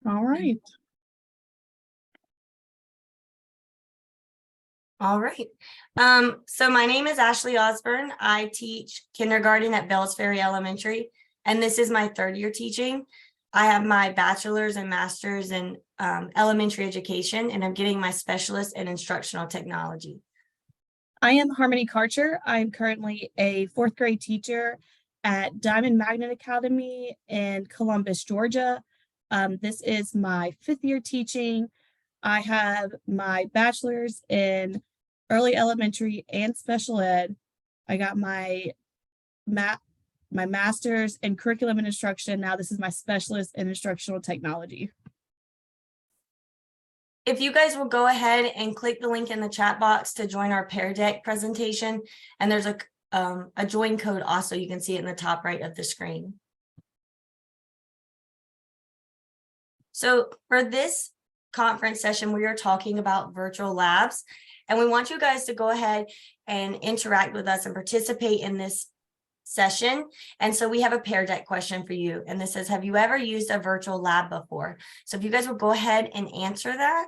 All right. All right. So my name is Ashley Osborne. I teach kindergarten at Bells Ferry Elementary, and this is my third year teaching. I have my bachelor's and master's in elementary education, and I'm getting my specialist in instructional technology. I am Harmony Karcher. I'm currently a fourth grade teacher at Diamond Magnet Academy in Columbus, Georgia. This is my fifth year teaching. I have my bachelor's in early elementary and special ed. I got my master's in curriculum and instruction. Now this is my specialist in instructional technology. If you guys will go ahead and click the link in the chat box to join our Pear Deck presentation, and there's a join code also, you can see it in the top right of the screen. So for this conference session, we are talking about virtual labs, and we want you guys to go ahead and interact with us and participate in this session. And so we have a Pear Deck question for you, and this says, have you ever used a virtual lab before? So if you guys will go ahead and answer that.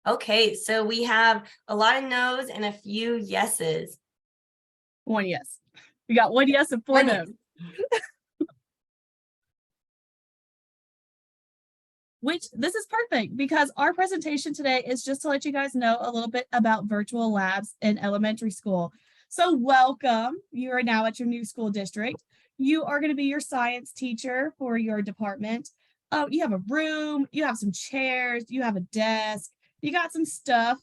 Okay, so we have a lot of no's and a few yeses. One yes. We got one yes and four no. Which this is perfect because our presentation today is just to let you guys know a little bit about virtual labs in elementary school. So welcome. You are now at your new school district. You are going to be your science teacher for your department. You have a room, you have some chairs, you have a desk, you got some stuff.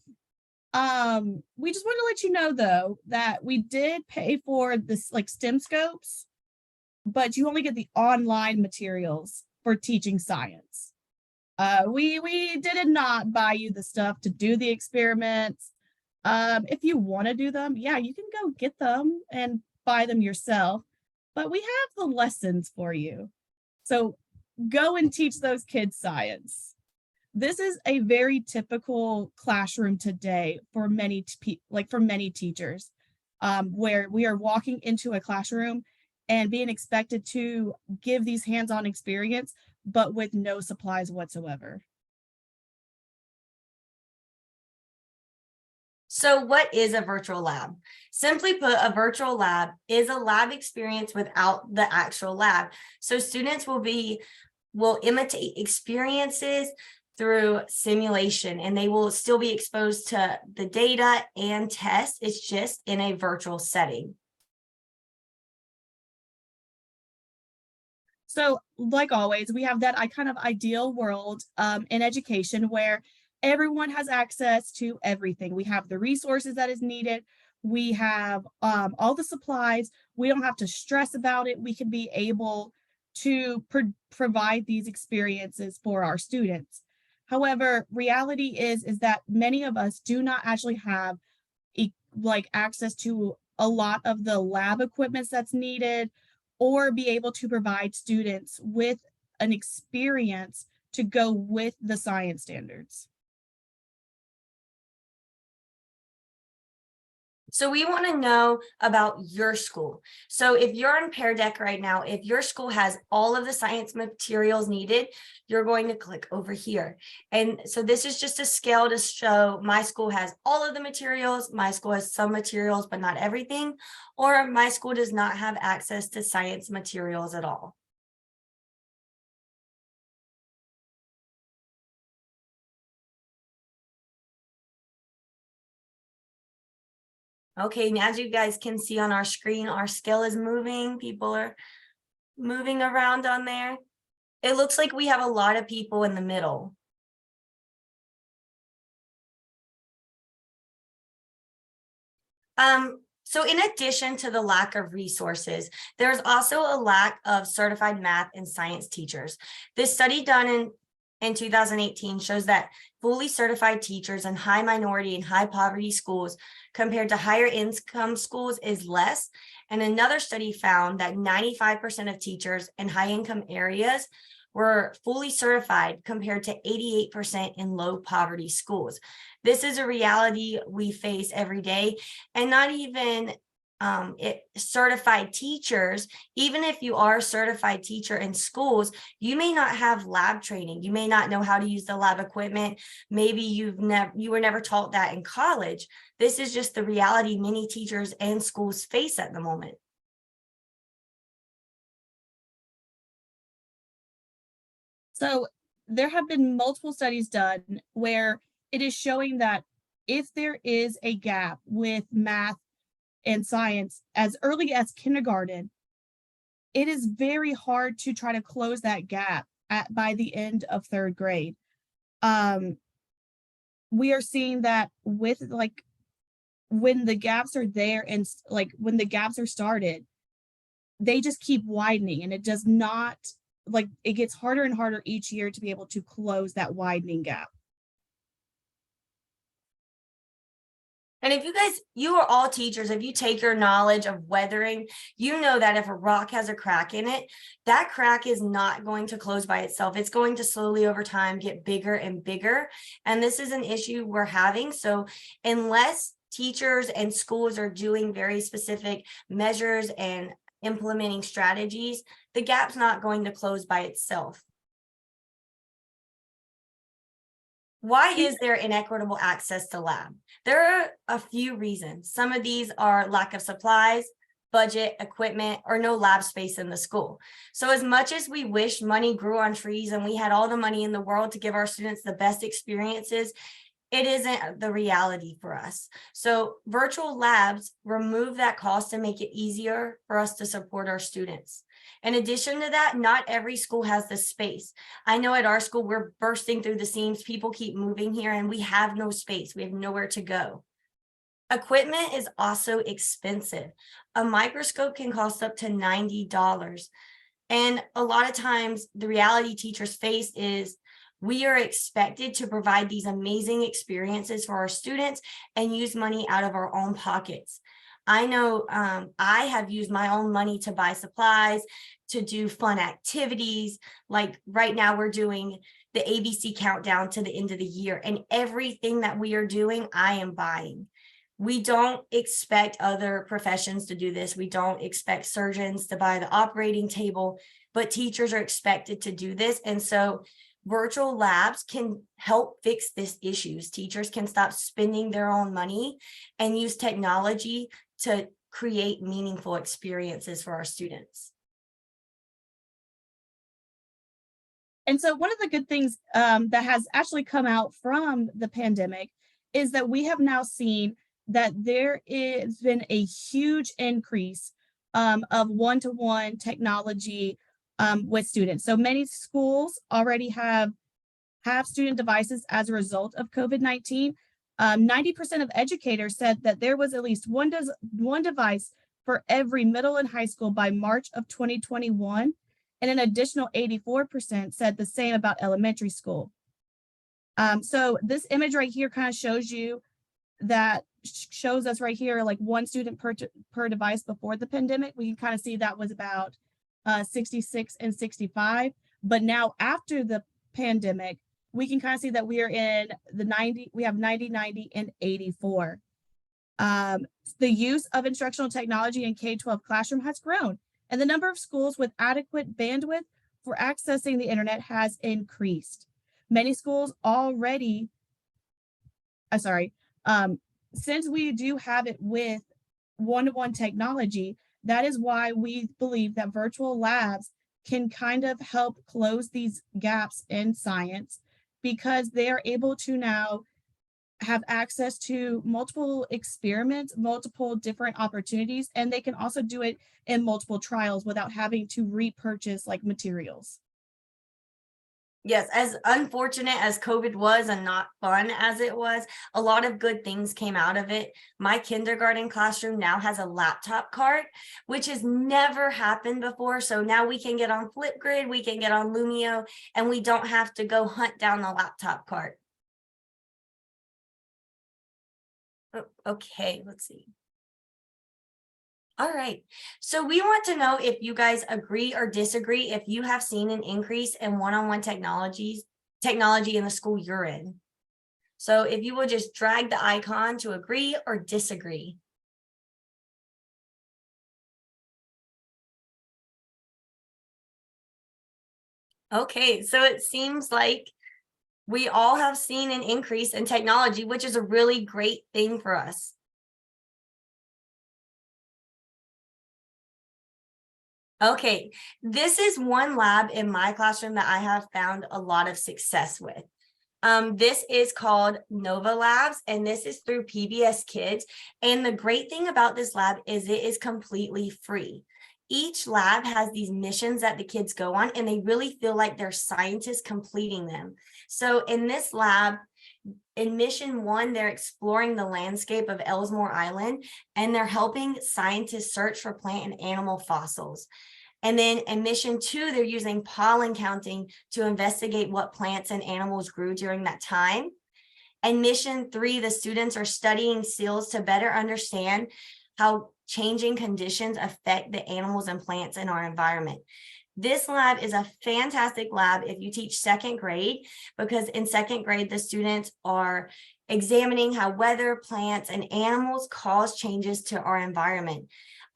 We just want to let you know though that we did pay for this like STEM scopes, but you only get the online materials for teaching science. We did not buy you the stuff to do the experiments. If you want to do them, yeah, you can go get them and buy them yourself, but we have the lessons for you. So go and teach those kids science. This is a very typical classroom today for many teachers, where we are walking into a classroom and being expected to give these hands-on experience, but with no supplies whatsoever. So what is a virtual lab? Simply put, a virtual lab is a lab experience without the actual lab. So students will imitate experiences through simulation, and they will still be exposed to the data and tests. It's just in a virtual setting. So like always, we have that kind of ideal world in education where everyone has access to everything. We have the resources that is needed. We have all the supplies. We don't have to stress about it. We can be able to provide these experiences for our students. However, reality is that many of us do not actually have access to a lot of the lab equipment that's needed, or be able to provide students with an experience to go with the science standards. So we want to know about your school. So if you're on Pear Deck right now, if your school has all of the science materials needed, you're going to click over here. And so this is just a scale to show my school has all of the materials, my school has some materials, but not everything, or my school does not have access to science materials at all. Okay, and as you guys can see on our screen, our scale is moving. People are moving around on there. It looks like we have a lot of people in the middle. So in addition to the lack of resources, there's also a lack of certified math and science teachers. This study done in 2018 shows that fully certified teachers in high minority and high poverty schools compared to higher income schools is less. And another study found that 95% of teachers in high income areas were fully certified compared to 88% in low poverty schools. This is a reality we face every day, and not even certified teachers. Even if you are a certified teacher in schools, you may not have lab training. You may not know how to use the lab equipment. Maybe you were never taught that in college. This is just the reality many teachers and schools face at the moment. So there have been multiple studies done where it is showing that if there is a gap with math and science as early as kindergarten, it is very hard to try to close that gap by the end of third grade. We are seeing that with when the gaps are there and when the gaps are started, they just keep widening, and it does not, it gets harder and harder each year to be able to close that widening gap. And if you are all teachers, if you take your knowledge of weathering, you know that if a rock has a crack in it, that crack is not going to close by itself. It's going to slowly over time get bigger and bigger. And this is an issue we're having. So unless teachers and schools are doing very specific measures and implementing strategies, the gap's not going to close by itself. Why is there inequitable access to lab? There are a few reasons. Some of these are lack of supplies, budget, equipment, or no lab space in the school. So as much as we wish money grew on trees and we had all the money in the world to give our students the best experiences, it isn't the reality for us. So virtual labs remove that cost and make it easier for us to support our students. In addition to that, not every school has the space. I know at our school, we're bursting through the seams. People keep moving here and we have no space. We have nowhere to go. Equipment is also expensive. A microscope can cost up to $90. And a lot of times the reality teachers face is we are expected to provide these amazing experiences for our students and use money out of our own pockets. I know I have used my own money to buy supplies, to do fun activities. Like right now we're doing the ABC countdown to the end of the year, and everything that we are doing, I am buying. We don't expect other professions to do this. We don't expect surgeons to buy the operating table, but teachers are expected to do this. And so virtual labs can help fix these issues. Teachers can stop spending their own money and use technology to create meaningful experiences for our students. And so one of the good things that has actually come out from the pandemic is that we have now seen that there has been a huge increase of one-to-one technology with students. So many schools already have student devices as a result of COVID-19. 90% of educators said that there was at least one device for every middle and high school by March of 2021. And an additional 84% said the same about elementary school. So this image right here kind of shows us right here, like one student per device before the pandemic. We can kind of see that was about 66 and 65. But now after the pandemic, we can kind of see that we are in the 90, we have 90, 90, and 84. The use of instructional technology in K-12 classroom has grown, and the number of schools with adequate bandwidth for accessing the internet has increased. Many schools already, since we do have it with one-to-one technology, that is why we believe that virtual labs can kind of help close these gaps in science, because they are able to now have access to multiple experiments, multiple different opportunities, and they can also do it in multiple trials without having to repurchase like materials. Yes, as unfortunate as COVID was and not fun as it was, a lot of good things came out of it. My kindergarten classroom now has a laptop cart, which has never happened before. So now we can get on Flipgrid, we can get on Lumio, and we don't have to go hunt down the laptop cart. Oh, okay, let's see. All right, so we want to know if you guys agree or disagree if you have seen an increase in one-on-one technology in the school you're in. So if you will just drag the icon to agree or disagree. Okay, so it seems like we all have seen an increase in technology, which is a really great thing for us. Okay, this is one lab in my classroom that I have found a lot of success with. This is called Nova Labs, and this is through PBS Kids. And the great thing about this lab is it is completely free. Each lab has these missions that the kids go on, and they really feel like they're scientists completing them. So in this lab, in mission 1, they're exploring the landscape of Ellesmere Island, and they're helping scientists search for plant and animal fossils. And then in mission 2, they're using pollen counting to investigate what plants and animals grew during that time. And mission 3, the students are studying seals to better understand how changing conditions affect the animals and plants in our environment. This lab is a fantastic lab if you teach 2nd grade, because in 2nd grade, the students are examining how weather, plants, and animals cause changes to our environment.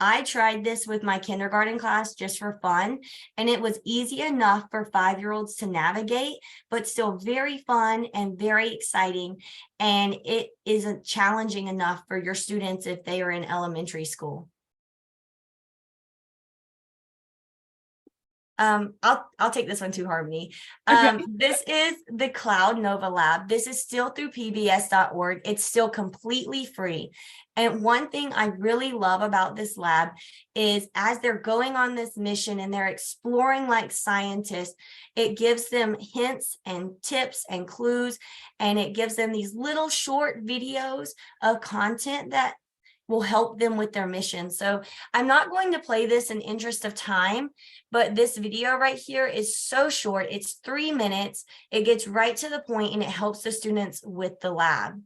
I tried this with my kindergarten class just for fun, and it was easy enough for 5-year-olds to navigate, but still very fun and very exciting. And it isn't challenging enough for your students if they are in elementary school. I'll take this one too, Harmony. Okay. This is the Cloud Nova Lab. This is still through pbs.org. It's still completely free. And one thing I really love about this lab is as they're going on this mission and they're exploring like scientists, it gives them hints and tips and clues, and it gives them these little short videos of content that will help them with their mission. So I'm not going to play this in interest of time, but this video right here is so short. It's 3 minutes. It gets right to the point and it helps the students with the lab.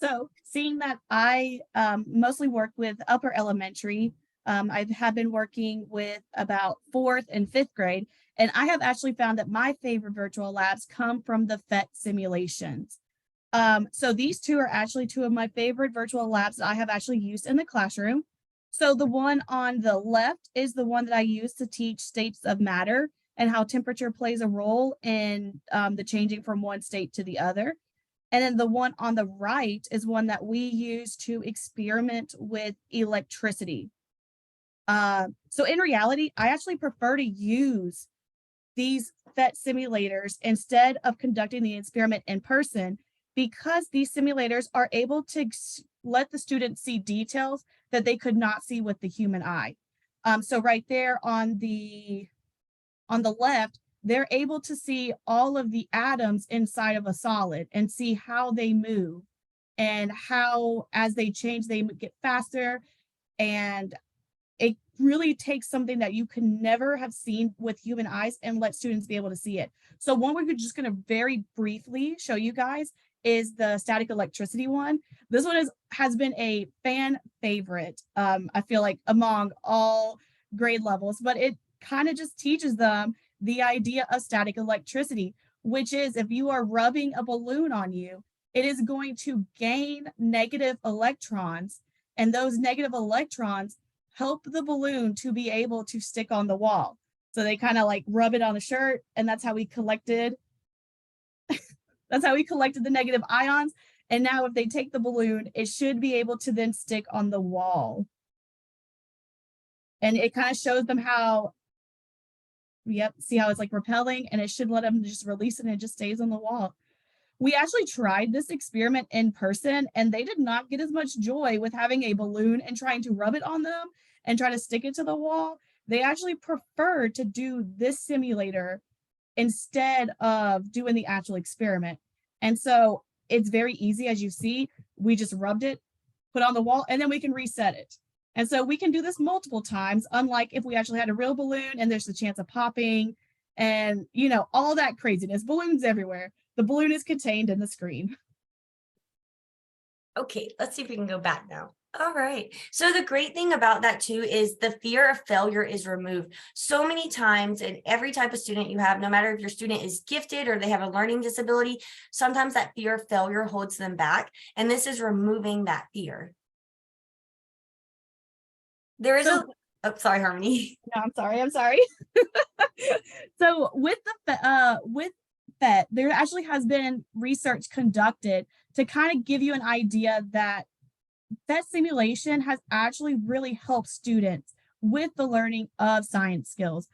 So seeing that I mostly work with upper elementary, I have been working with about 4th and 5th grade, and I have actually found that my favorite virtual labs come from the PhET simulations. So these two are actually two of my favorite virtual labs that I have actually used in the classroom. So the one on the left is the one that I use to teach states of matter and how temperature plays a role in the changing from one state to the other. And then the one on the right is one that we use to experiment with electricity. So in reality, I actually prefer to use these PhET simulators instead of conducting the experiment in person, because these simulators are able to let the students see details that they could not see with the human eye. So right there on the left, they're able to see all of the atoms inside of a solid and see how they move and how, as they change, they get faster. And it really takes something that you can never have seen with human eyes and let students be able to see it. So one we're just going to very briefly show you guys is the static electricity one. This one has been a fan favorite, I feel like, among all grade levels, but it kind of just teaches them the idea of static electricity, which is if you are rubbing a balloon on you, it is going to gain negative electrons, and those negative electrons help the balloon to be able to stick on the wall. So they kind of like rub it on the shirt, and that's how we collected the negative ions. And now if they take the balloon, it should be able to then stick on the wall. And it kind of shows them how, yep, see how it's like repelling, and it should let them just release it and it just stays on the wall. We actually tried this experiment in person, and they did not get as much joy with having a balloon and trying to rub it on them and try to stick it to the wall. they actually prefer to do this simulator instead of doing the actual experiment. And so it's very easy, as you see, we just rubbed it, put it on the wall, and then we can reset it. And so we can do this multiple times, unlike if we actually had a real balloon and there's a chance of popping and, you know, all that craziness, balloons everywhere. The balloon is contained in the screen. Okay, let's see if we can go back now. All right. So the great thing about that too is the fear of failure is removed. So many times in every type of student you have, no matter if your student is gifted or they have a learning disability, sometimes that fear of failure holds them back. And this is removing that fear. There is So, oh, sorry, Harmony. no, I'm sorry. So with with PhET, there actually has been research conducted to kind of give you an idea that that simulation has actually really helped students with the learning of science skills.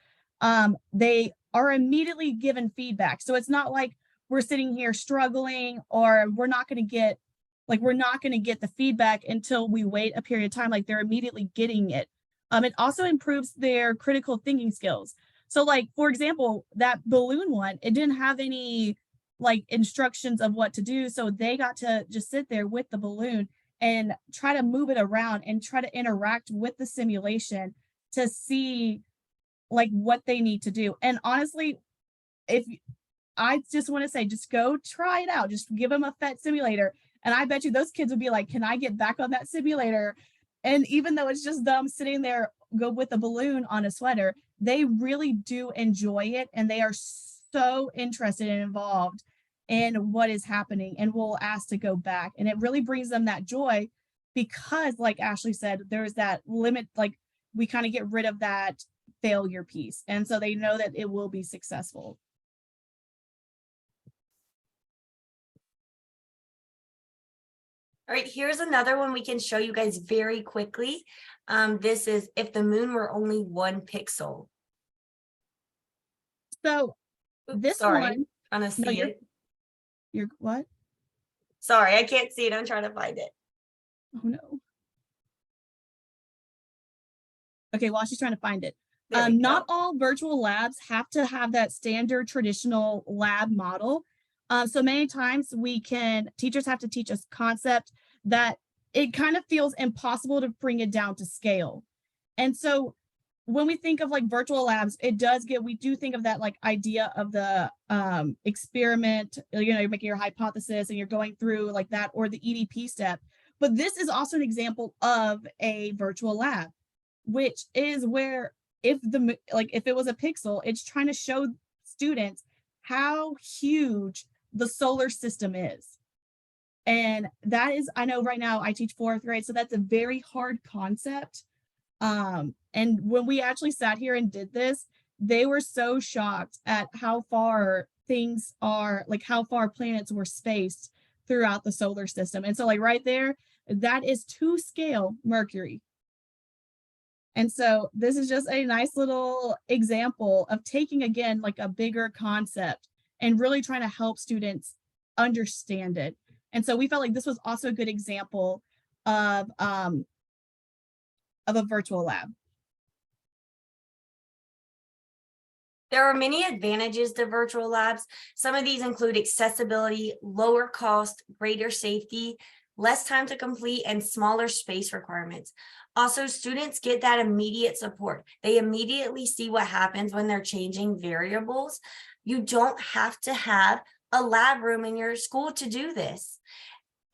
They are immediately given feedback. So it's not like we're sitting here struggling or we're not going to get the feedback until we wait a period of time. Like they're immediately getting it. It also improves their critical thinking skills. So like, for example, that balloon one, it didn't have any like instructions of what to do. So they got to just sit there with the balloon and try to move it around and try to interact with the simulation to see like what they need to do. And honestly, if I just want to say, just go try it out, just give them a PhET simulator. And I bet you those kids would be like, can I get back on that simulator? And even though it's just them sitting there, go with a balloon on a sweater, they really do enjoy it. And they are so interested and involved in what is happening and will ask to go back. And it really brings them that joy because, like Ashley said, there's that limit, like we kind of get rid of that failure piece. And so they know that it will be successful. All right, here's another one we can show you guys very quickly. This is if the moon were only 1 pixel. So this sorry, one, trying to see it. You're what? Sorry, I can't see it. I'm trying to find it. Oh no. Okay, while she's trying to find it. Not all virtual labs have to have that standard traditional lab model. So many times teachers have to teach us concept that it kind of feels impossible to bring it down to scale. And so when we think of like virtual labs, we do think of that like idea of the experiment, you know, you're making your hypothesis and you're going through like that, or the EDP step. But this is also an example of a virtual lab, which is where if it was a pixel, it's trying to show students how huge the solar system is. And that is, I know right now I teach 4th grade, so that's a very hard concept. And when we actually sat here and did this, they were so shocked at how far things are, like how far planets were spaced throughout the solar system. And so like right there, that is to scale Mercury. And so this is just a nice little example of taking, again, like a bigger concept and really trying to help students understand it. And so we felt like this was also a good example of a virtual lab. There are many advantages to virtual labs. Some of these include accessibility, lower cost, greater safety, less time to complete, and smaller space requirements. Also, students get that immediate support. They immediately see what happens when they're changing variables. You don't have to have a lab room in your school to do this.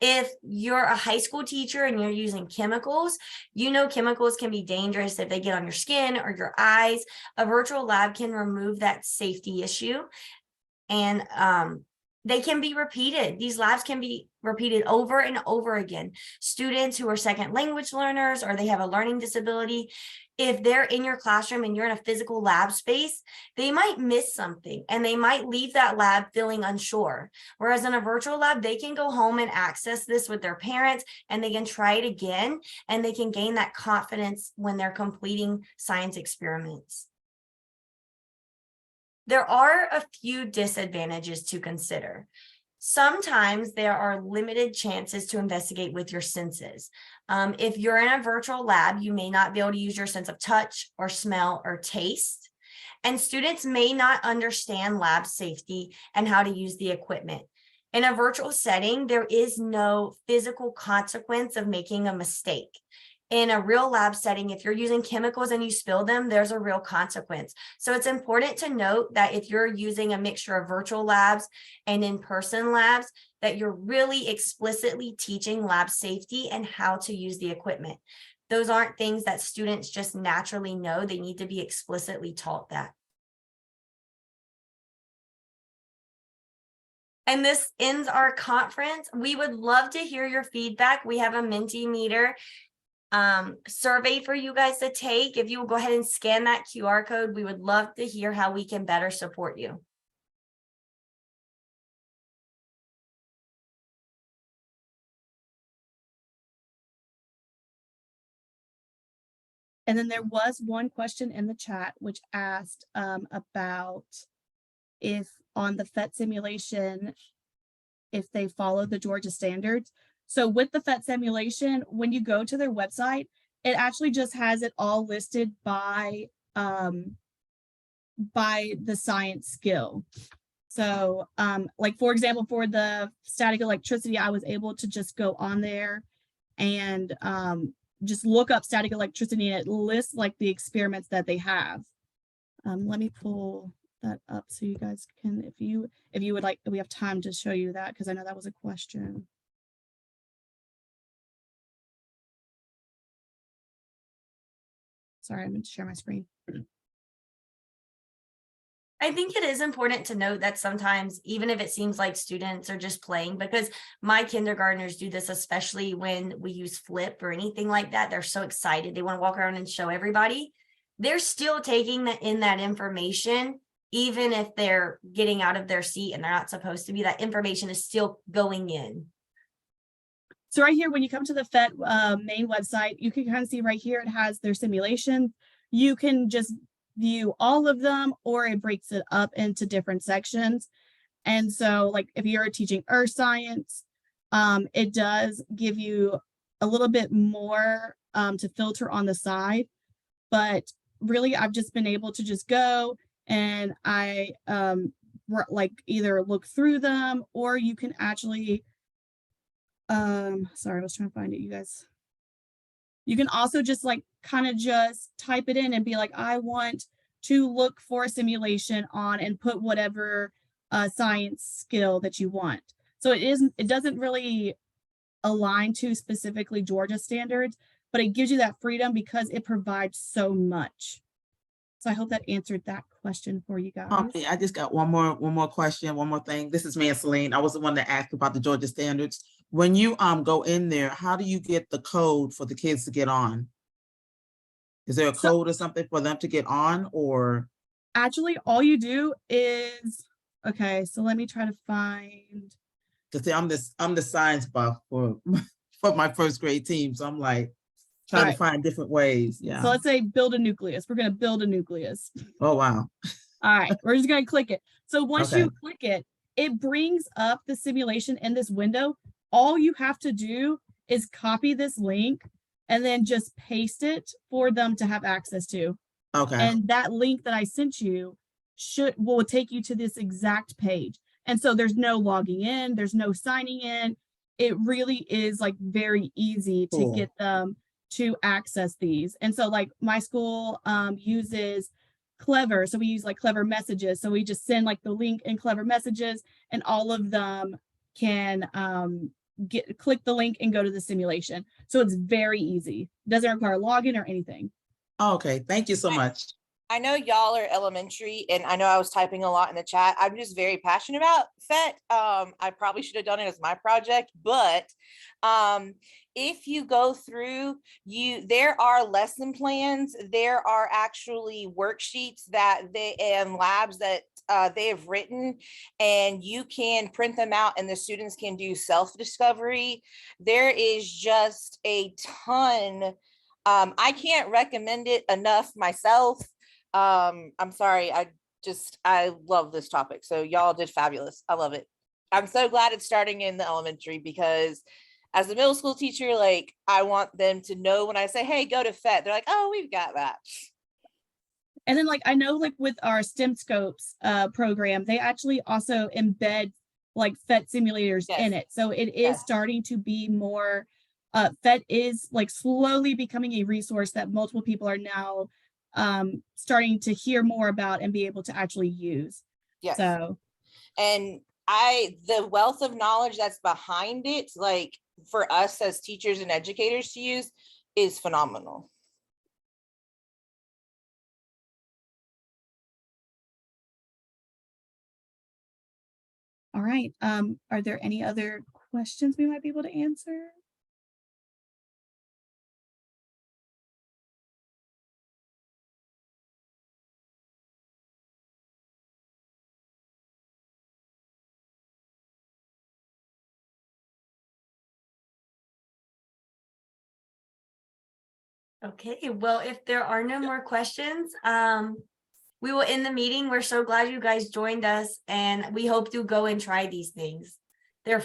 If you're a high school teacher and you're using chemicals, you know chemicals can be dangerous if they get on your skin or your eyes. A virtual lab can remove that safety issue, and they can be repeated. These labs can be repeated over and over again. Students who are second language learners or they have a learning disability, if they're in your classroom and you're in a physical lab space, they might miss something and they might leave that lab feeling unsure. Whereas in a virtual lab, they can go home and access this with their parents and they can try it again and they can gain that confidence when they're completing science experiments. There are a few disadvantages to consider. Sometimes there are limited chances to investigate with your senses. If you're in a virtual lab, you may not be able to use your sense of touch or smell or taste. And students may not understand lab safety and how to use the equipment. In a virtual setting, there is no physical consequence of making a mistake. In a real lab setting, if you're using chemicals and you spill them, there's a real consequence. So it's important to note that if you're using a mixture of virtual labs and in-person labs, that you're really explicitly teaching lab safety and how to use the equipment. Those aren't things that students just naturally know. They need to be explicitly taught that. And this ends our conference. We would love to hear your feedback. We have a Mentimeter survey for you guys to take. If you will go ahead and scan that QR code, we would love to hear how we can better support you. And then there was one question in the chat which asked about if on the PhET simulation, if they follow the Georgia standards. So with the PhET simulation, when you go to their website, it actually just has it all listed by the science skill. So like, for example, for the static electricity, I was able to just go on there and just look up static electricity, and it lists like the experiments that they have. Let me pull that up so you guys can, if you would like, we have time to show you that, because I know that was a question. Sorry, I'm going to share my screen. I think it is important to note that sometimes, even if it seems like students are just playing, because my kindergartners do this, especially when we use Flip or anything like that, they're so excited. They want to walk around and show everybody. They're still taking that information, even if they're getting out of their seat and they're not supposed to be. That information is still going in. So right here, when you come to the PhET main website, you can kind of see right here, it has their simulation. You can just view all of them, or it breaks it up into different sections. And so like if you're teaching earth science, it does give you a little bit more to filter on the side. But really, I've just been able to just go and I like either look through them, or you can actually sorry, I was trying to find it, you guys. You can also just like kind of just type it in and be like, I want to look for a simulation on, and put whatever science skill that you want. So it doesn't really align to specifically Georgia standards, but it gives you that freedom because it provides so much. So I hope that answered that question for you guys. Okay, I just got one more question, one more thing. This is Manceline. I was the one that asked about the Georgia standards. When you go in there, how do you get the code for the kids to get on? Is there a code or something for them to get on, or? Actually, all you do is, okay, so let me try to find. Because I'm the science buff for my first grade team, so I'm like trying to find different ways. Yeah. So let's say build a nucleus. We're going to build a nucleus. Oh, wow. All right, we're just going to click it. So once you click it, it brings up the simulation in this window. All you have to do is copy this link and then just paste it for them to have access to. Okay. And that link that I sent you will take you to this exact page. And so there's no logging in, there's no signing in. It really is like very easy to get them to access these. And so like my school uses Clever. So we use like Clever Messages. So we just send like the link in Clever Messages, and all of them can click the link and go to the simulation. So it's very easy. Doesn't require login or anything. Okay, thank you so much. I know y'all are elementary, and I know I was typing a lot in the chat. I'm just very passionate about PhET. I probably should have done it as my project, but if you go through, there are lesson plans. There are actually worksheets that and labs that they have written, and you can print them out and the students can do self-discovery. There is just a ton. I can't recommend it enough myself. I'm sorry. I love this topic. So y'all did fabulous. I love it. I'm so glad it's starting in the elementary, because as a middle school teacher, like, I want them to know when I say, hey, go to FET, they're like, oh, we've got that. And then like I know like with our STEM Scopes program, they actually also embed like FET simulators in Yes. it. So it is Yes. starting to be more FET is like slowly becoming a resource that multiple people are now starting to hear more about and be able to actually use. Yes. So And the wealth of knowledge that's behind it, like for us as teachers and educators to use, is phenomenal. all right. Are there any other questions we might be able to answer? Okay, well, if there are no more questions, we will end the meeting. We're so glad you guys joined us, and we hope to go and try these things.